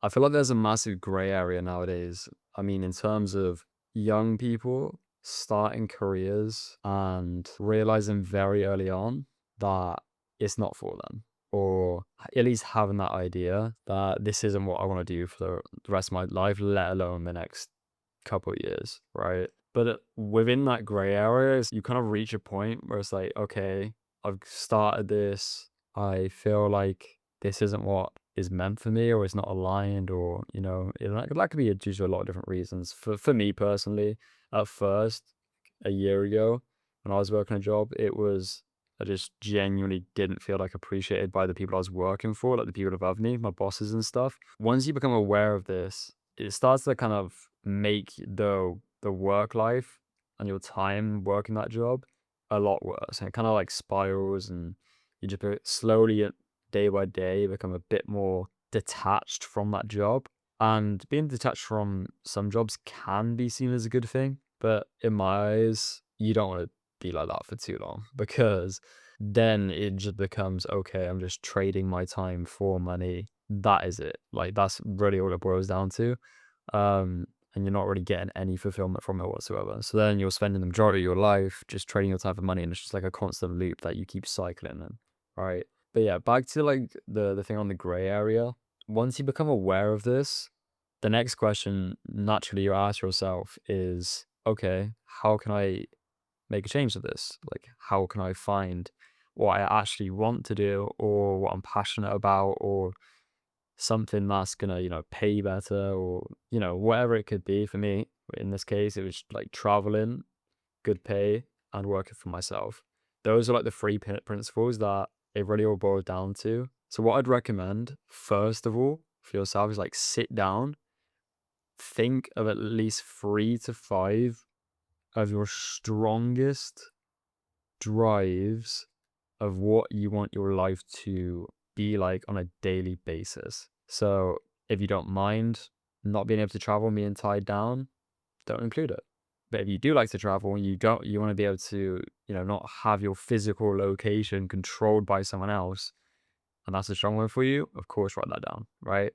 I feel like there's a massive gray area nowadays. I mean, in terms of young people starting careers and realizing very early on that it's not for them, or at least having that idea that this isn't what I want to do for the rest of my life, let alone the next couple of years, right? But within that gray area, you kind of reach a point where it's like, okay, I've started this. I feel like this isn't what is meant for me, or it's not aligned, or that could be due to a lot of different reasons. For me personally, at first, a year ago, when I was working a job, it was I just genuinely didn't feel like appreciated by the people I was working for, like the people above me, my bosses and stuff. Once you become aware of this, it starts to kind of make the work life and your time working that job a lot worse, and it kind of like spirals, and you just slowly day by day become a bit more detached from that job. And being detached from some jobs can be seen as a good thing, but in my eyes, you don't want to be like that for too long, because then it just becomes, okay, I'm just trading my time for money. That is it. Like, that's really all it boils down to. And you're not really getting any fulfillment from it whatsoever. So then you're spending the majority of your life just trading your time for money, and it's just like a constant loop that you keep cycling in, right? But yeah, back to like the thing on the gray area. Once you become aware of this, the next question naturally you ask yourself is, okay, how can I make a change to this? Like, how can I find what I actually want to do, or what I'm passionate about, or something that's gonna, pay better, or, whatever it could be for me. In this case, it was like traveling, good pay, and working for myself. Those are like the three principles that it really all boils down to. So what I'd recommend, first of all, for yourself is like sit down, think of at least 3 to 5 of your strongest drives of what you want your life to be like on a daily basis. So if you don't mind not being able to travel and being tied down, don't include it. But if you do like to travel and you want to be able to, not have your physical location controlled by someone else, and that's a strong one for you, of course, write that down, right?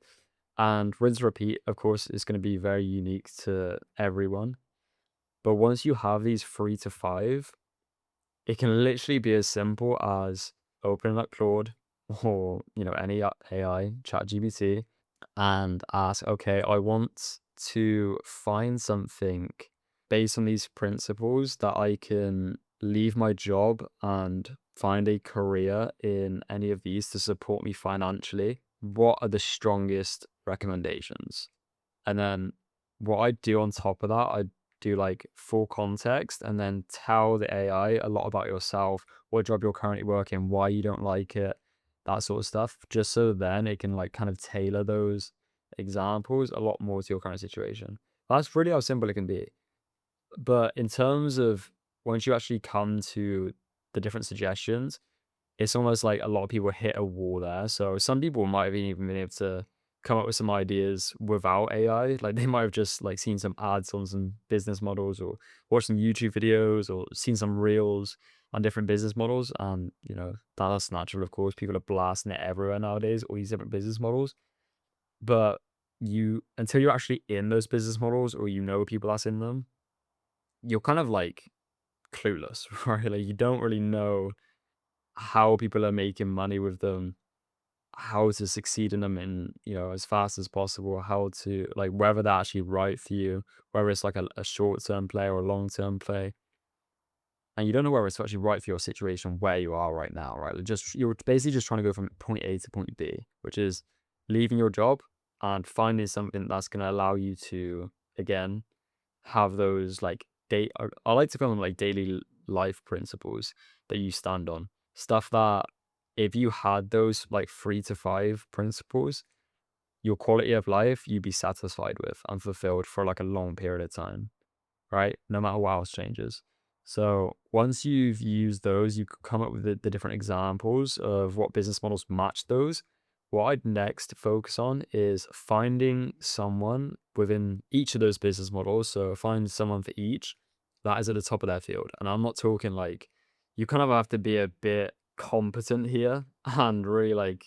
And rinse repeat, of course, is going to be very unique to everyone. But once you have these 3 to 5, it can literally be as simple as opening up Claude or, any AI, ChatGPT, and ask, okay, I want to find something based on these principles that I can leave my job and find a career in any of these to support me financially. What are the strongest recommendations? And then what I do on top of that, I do like full context, and then tell the AI a lot about yourself, what job you're currently working, why you don't like it, that sort of stuff, just so then it can like kind of tailor those examples a lot more to your current situation. That's really how simple it can be. But in terms of once you actually come to the different suggestions, it's almost like a lot of people hit a wall there. So some people might have even been able to come up with some ideas without AI. Like, they might have just like seen some ads on some business models, or watched some YouTube videos, or seen some reels on different business models. And that's natural, of course. People are blasting it everywhere nowadays, all these different business models. But you until you're actually in those business models, or people that's in them, you're kind of like clueless, right? Like, you don't really know how people are making money with them, how to succeed in them in, as fast as possible, how to like whether they're actually right for you, whether it's like a short-term play or a long-term play. And you don't know whether it's actually right for your situation where you are right now, right? Like, you're basically just trying to go from point A to point B, which is leaving your job and finding something that's going to allow you to, again, have those like I like to call them like daily life principles that you stand on. Stuff that if you had those like 3 to 5 principles, your quality of life you'd be satisfied with and fulfilled for like a long period of time, right? No matter what else changes. So once you've used those, you could come up with the different examples of what business models match those. What I'd next focus on is finding someone within each of those business models. So find someone for each that is at the top of their field. And I'm not talking like you kind of have to be a bit competent here and really like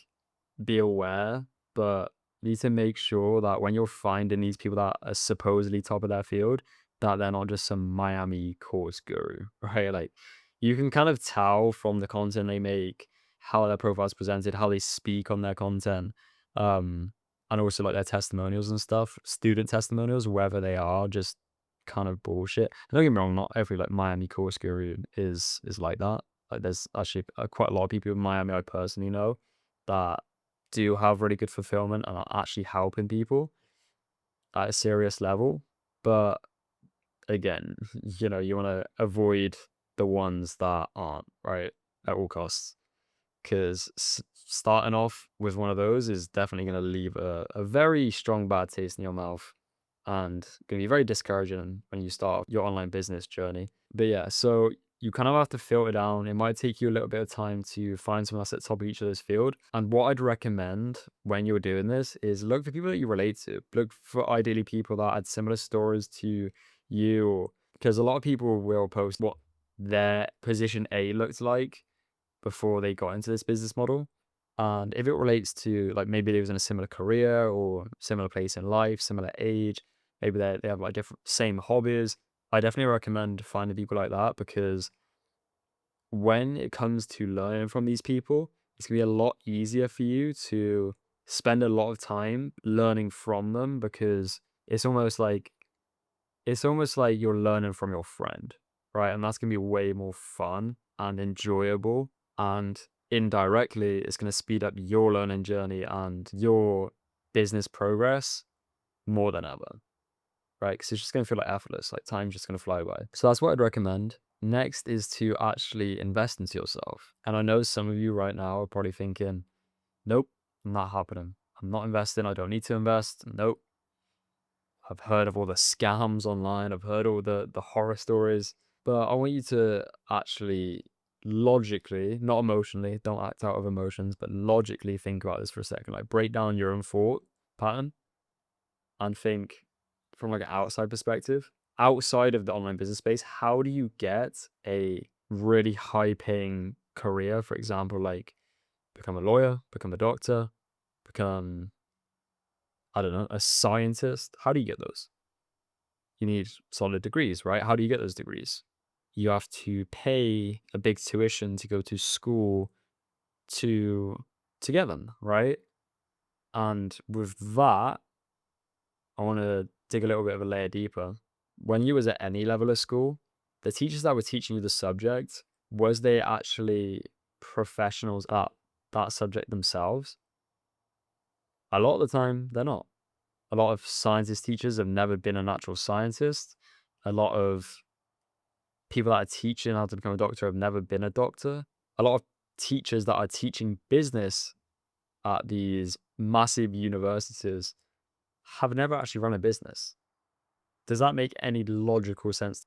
be aware, but You need to make sure that when you're finding these people that are supposedly top of their field, that they're not just some Miami course guru, right? Like you can kind of tell from the content they make, how their profile's presented, how they speak on their content, um, and also like their testimonials and stuff, student testimonials, whether they are just kind of bullshit. And don't get me wrong, not every like Miami course guru is like that. Like there's actually quite a lot of people in Miami I personally know that do have really good fulfillment and are actually helping people at a serious level. But again, you want to avoid the ones that aren't, right, at all costs. Because starting off with one of those is definitely going to leave a very strong bad taste in your mouth and going to be very discouraging when you start your online business journey. But yeah, so you kind of have to filter down. It might take you a little bit of time to find someone that's at the top of each other's field. And what I'd recommend when you're doing this is look for people that you relate to. Look for ideally people that had similar stories to you, because a lot of people will post what their position A looks like before they got into this business model. And if it relates to like maybe they was in a similar career or similar place in life, similar age, maybe they have like different same hobbies, I definitely recommend finding people like that because when it comes to learning from these people, it's gonna be a lot easier for you to spend a lot of time learning from them because it's almost like you're learning from your friend, right? And that's gonna be way more fun and enjoyable. And indirectly, it's gonna speed up your learning journey and your business progress more than ever, right? Because it's just gonna feel like effortless, like time's just gonna fly by. So that's what I'd recommend. Next is to actually invest into yourself. And I know some of you right now are probably thinking, nope, not happening. I'm not investing. I don't need to invest. Nope. I've heard of all the scams online. I've heard all the horror stories, but I want you to actually logically, not emotionally, don't act out of emotions, but logically think about this for a second. Like break down your own thought pattern and think from like an outside perspective, outside of the online business space, how do you get a really high paying career? For example, like become a lawyer, become a doctor, become, I don't know, a scientist. How do you get those? You need solid degrees, right? How do you get those degrees? You have to pay a big tuition to go to school to get them, right? And with that, I want to dig a little bit of a layer deeper. When you was at any level of school, the teachers that were teaching you the subject, was they actually professionals at that subject themselves? A lot of the time, they're not. A lot of scientist teachers have never been a natural scientist. A lot of people that are teaching how to become a doctor have never been a doctor. A lot of teachers that are teaching business at these massive universities have never actually run a business. Does that make any logical sense?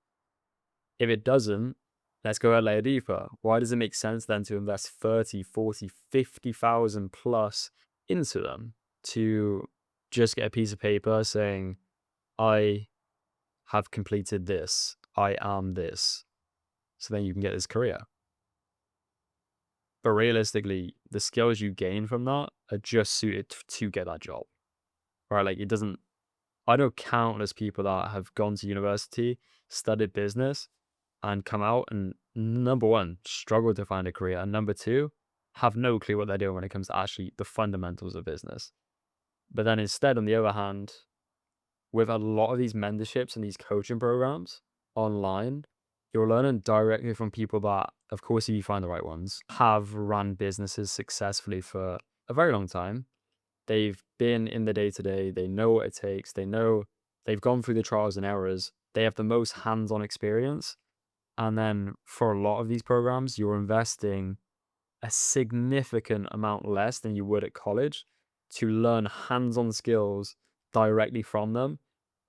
If it doesn't, let's go a layer deeper. Why does it make sense then to invest 30, 40, 50,000 plus into them to just get a piece of paper saying, I have completed this, I am this, so then you can get this career? But realistically, the skills you gain from that are just suited to get that job, right? Like it doesn't. I know countless people that have gone to university, studied business, and come out and number one, struggle to find a career, and number two, have no clue what they're doing when it comes to actually the fundamentals of business. But then instead, on the other hand, with a lot of these mentorships and these coaching programs online, you're learning directly from people that, of course, if you find the right ones, have run businesses successfully for a very long time. They've been in the day to day, they know what it takes, they know they've gone through the trials and errors, they have the most hands on experience. And then for a lot of these programs, you're investing a significant amount less than you would at college to learn hands-on skills directly from them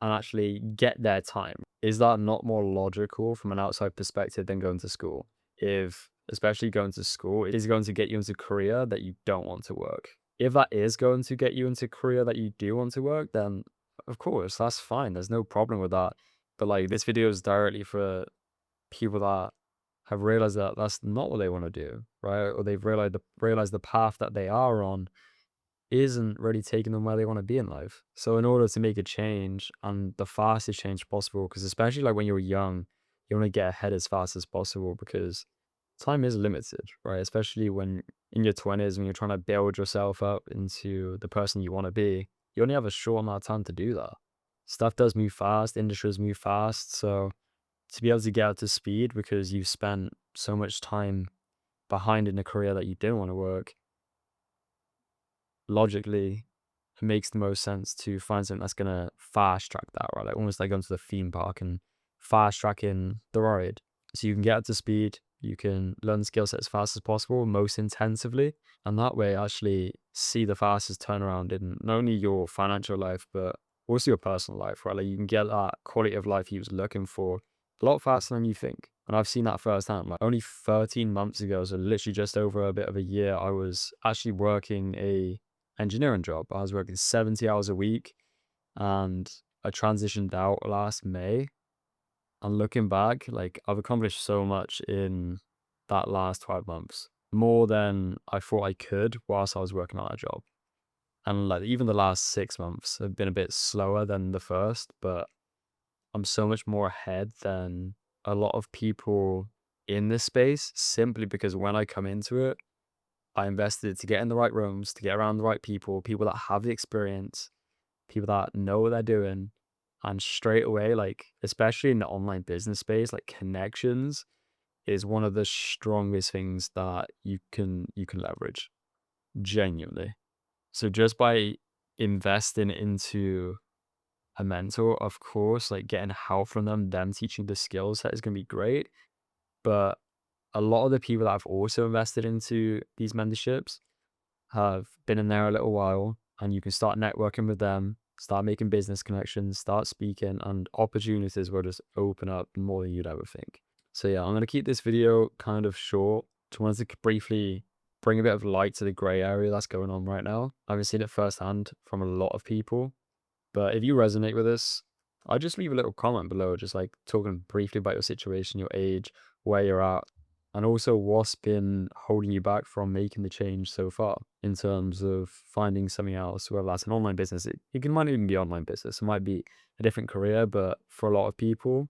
and actually get their time. Is that not more logical from an outside perspective than going to school? If, especially going to school, is going to get you into a career that you don't want to work. If that is going to get you into a career that you do want to work, then of course, that's fine. There's no problem with that. But like this video is directly for people that have realized that that's not what they want to do, right? Or they've realized the path that they are on isn't really taking them where they want to be in life. So in order to make a change and the fastest change possible, because especially like when you're young, you want to get ahead as fast as possible because time is limited, right? Especially when in your 20s, when you're trying to build yourself up into the person you want to be, you only have a short amount of time to do that. Stuff does move fast, industries move fast. So to be able to get up to speed because you've spent so much time behind in a career that you didn't want to work, logically, it makes the most sense to find something that's gonna fast track that, right? Like almost like going to the theme park and fast tracking the ride. So you can get up to speed, you can learn the skill set as fast as possible, most intensively, and that way actually see the fastest turnaround in not only your financial life, but also your personal life, right? Like you can get that quality of life you was looking for a lot faster than you think. And I've seen that firsthand. Like only 13 months ago, so literally just over a bit of a year, I was actually working a engineering job. I was working 70 hours a week and I transitioned out last May. And looking back, like I've accomplished so much in that last 12 months, more than I thought I could whilst I was working on that job. And like even the last 6 months have been a bit slower than the first, but I'm so much more ahead than a lot of people in this space simply because when I come into it, I invested to get in the right rooms, to get around the right people, people that have the experience, people that know what they're doing. And straight away, like, especially in the online business space, like connections is one of the strongest things that you can leverage genuinely. So just by investing into a mentor, of course, like getting help from them teaching the skill set is gonna be great. But a lot of the people that I've also invested into these mentorships have been in there a little while, and you can start networking with them, start making business connections, start speaking, and opportunities will just open up more than you'd ever think. So yeah, I'm gonna keep this video kind of short. Just wanted to briefly bring a bit of light to the gray area that's going on right now. I've seen it firsthand from a lot of people, but if you resonate with this, I'll just leave a little comment below, just like talking briefly about your situation, your age, where you're at, and also what's been holding you back from making the change so far in terms of finding something else, whether that's an online business. It might even be online business. It might be a different career, but for a lot of people,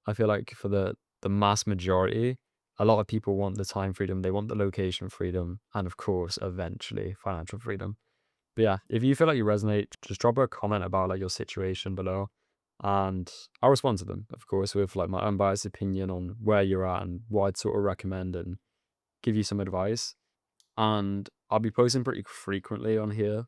I feel like for the mass majority, a lot of people want the time freedom, they want the location freedom, and of course, eventually financial freedom. But yeah, if you feel like you resonate, just drop a comment about like your situation below, and I'll respond to them, of course, with like my unbiased opinion on where you're at and what I'd sort of recommend and give you some advice. And I'll be posting pretty frequently on here,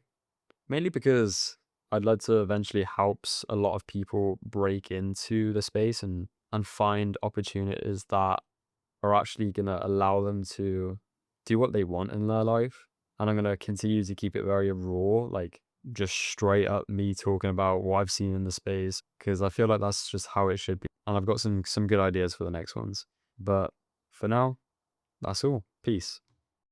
mainly because I'd like to eventually help a lot of people break into the space and find opportunities that are actually gonna allow them to do what they want in their life. And I'm gonna continue to keep it very raw, like just straight up me talking about what I've seen in the space, because I feel like that's just how it should be. And I've got some good ideas for the next ones. But for now, that's all. Peace.